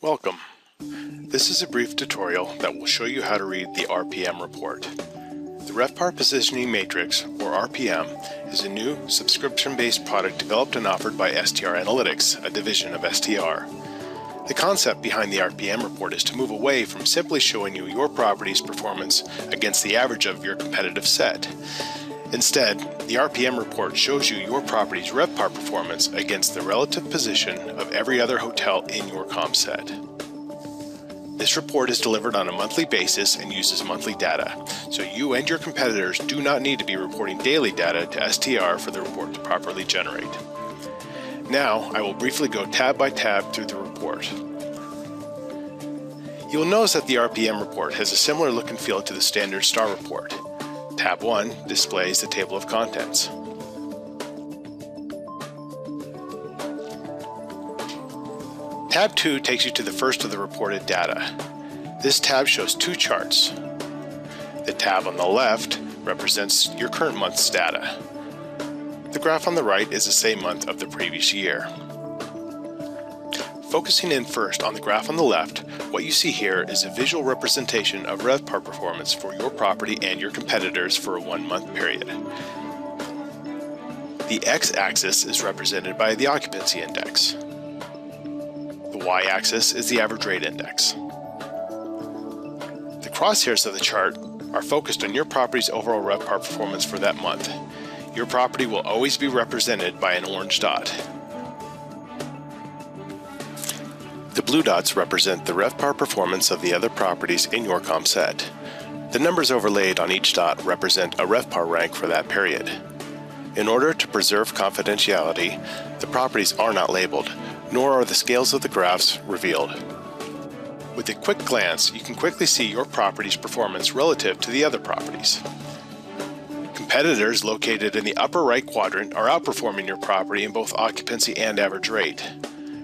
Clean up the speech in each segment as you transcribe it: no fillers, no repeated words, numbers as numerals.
Welcome. This is a brief tutorial that will show you how to read the RPM report. The RevPAR Positioning Matrix, or RPM, is a new subscription-based product developed and offered by STR Analytics, a division of STR. The concept behind the RPM report is to move away from simply showing you your property's performance against the average of your competitive set. Instead, the RPM report shows you your property's RevPAR performance against the relative position of every other hotel in your comp set. This report is delivered on a monthly basis and uses monthly data, so you and your competitors do not need to be reporting daily data to STR for the report to properly generate. Now, I will briefly go tab by tab through the report. You will notice that the RPM report has a similar look and feel to the standard STAR report. Tab 1 displays the table of contents. Tab 2 takes you to the first of the reported data. This tab shows two charts. The tab on the left represents your current month's data. The graph on the right is the same month of the previous year. Focusing in first on the graph on the left, what you see here is a visual representation of RevPAR performance for your property and your competitors for a 1-month period. The x-axis is represented by the occupancy index. The y-axis is the average rate index. The crosshairs of the chart are focused on your property's overall RevPAR performance for that month. Your property will always be represented by an orange dot. The blue dots represent the RevPAR performance of the other properties in your comp set. The numbers overlaid on each dot represent a RevPAR rank for that period. In order to preserve confidentiality, the properties are not labeled, nor are the scales of the graphs revealed. With a quick glance, you can quickly see your property's performance relative to the other properties. Competitors located in the upper right quadrant are outperforming your property in both occupancy and average rate.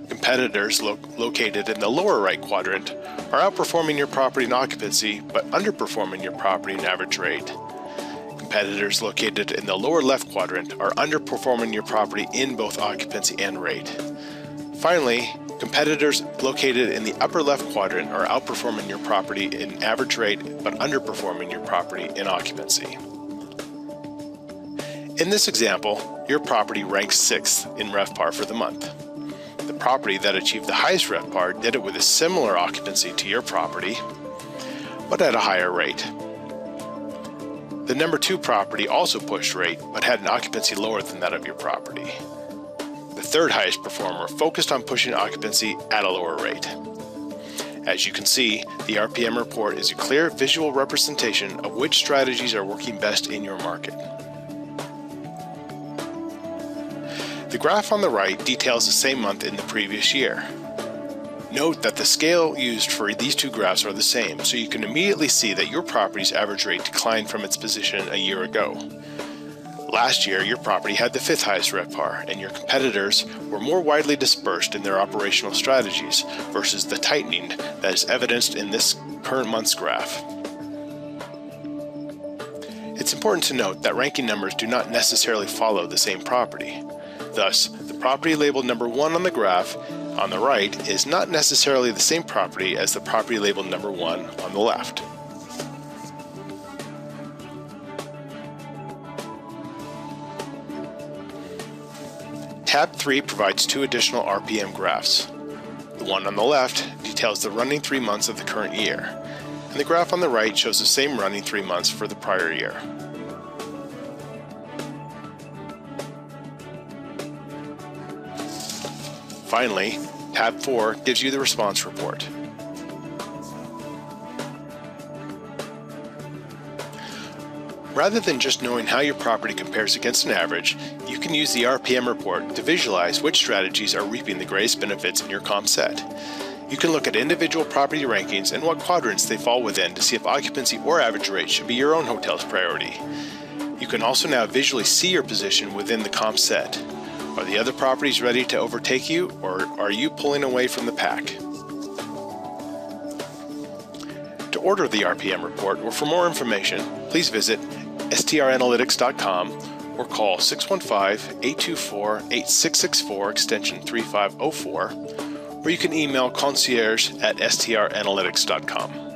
Competitors located in the lower right quadrant are outperforming your property in occupancy but underperforming your property in average rate. Competitors located in the lower left quadrant are underperforming your property in both occupancy and rate. Finally, competitors located in the upper left quadrant are outperforming your property in average rate but underperforming your property in occupancy. In this example, your property ranks 6th in RevPAR for the month. The property that achieved the highest RevPAR did it with a similar occupancy to your property, but at a higher rate. The number 2 property also pushed rate, but had an occupancy lower than that of your property. The third highest performer focused on pushing occupancy at a lower rate. As you can see, the RPM report is a clear visual representation of which strategies are working best in your market. The graph on the right details the same month in the previous year. Note that the scale used for these two graphs are the same, so you can immediately see that your property's average rate declined from its position a year ago. Last year, your property had the 5th highest RevPAR, and your competitors were more widely dispersed in their operational strategies versus the tightening that is evidenced in this current month's graph. It's important to note that ranking numbers do not necessarily follow the same property. Thus, the property labeled number 1 on the graph on the right is not necessarily the same property as the property labeled number 1 on the left. Tab 3 provides 2 additional RPM graphs. The one on the left details the running 3 months of the current year, and the graph on the right shows the same running 3 months for the prior year. Finally, Tab 4 gives you the response report. Rather than just knowing how your property compares against an average, you can use the RPM report to visualize which strategies are reaping the greatest benefits in your comp set. You can look at individual property rankings and what quadrants they fall within to see if occupancy or average rate should be your own hotel's priority. You can also now visually see your position within the comp set. Are the other properties ready to overtake you, or are you pulling away from the pack? To order the RPM report or for more information, please visit stranalytics.com or call 615-824-8664 extension 3504 or you can email concierge@stranalytics.com.